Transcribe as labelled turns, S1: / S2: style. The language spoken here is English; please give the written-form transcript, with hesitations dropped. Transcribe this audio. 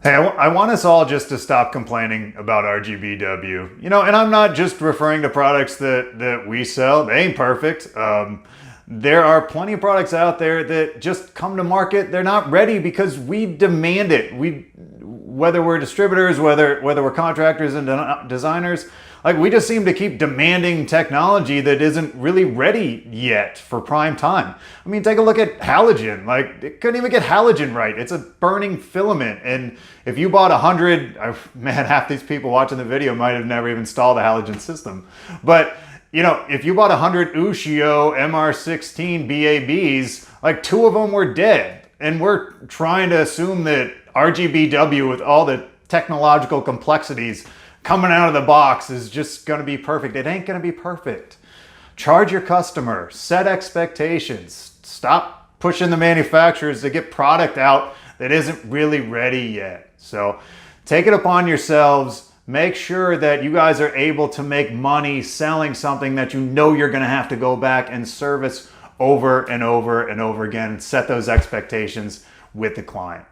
S1: Hey, I want us all just to stop complaining about RGBW. And I'm not just referring to products that we sell. They ain't perfect. There are plenty of products out there that just come to market. They're not ready because we demand it. Whether we're distributors, whether we're contractors and designers, like we just seem to keep demanding technology that isn't really ready yet for prime time. I mean, take a look at halogen. Like, it couldn't even get halogen right. It's a burning filament. And if you bought 100, man, half these people watching the video might have never even installed a halogen system. But if you bought 100 Ushio MR16 BABs, like 2 of them were dead. And we're trying to assume that RGBW, with all the technological complexities coming out of the box, is just going to be perfect. It ain't going to be perfect. Charge your customer, set expectations, stop pushing the manufacturers to get product out that isn't really ready yet. So take it upon yourselves. Make sure that you guys are able to make money selling something that you're going to have to go back and service over and over and over again. Set those expectations with the client.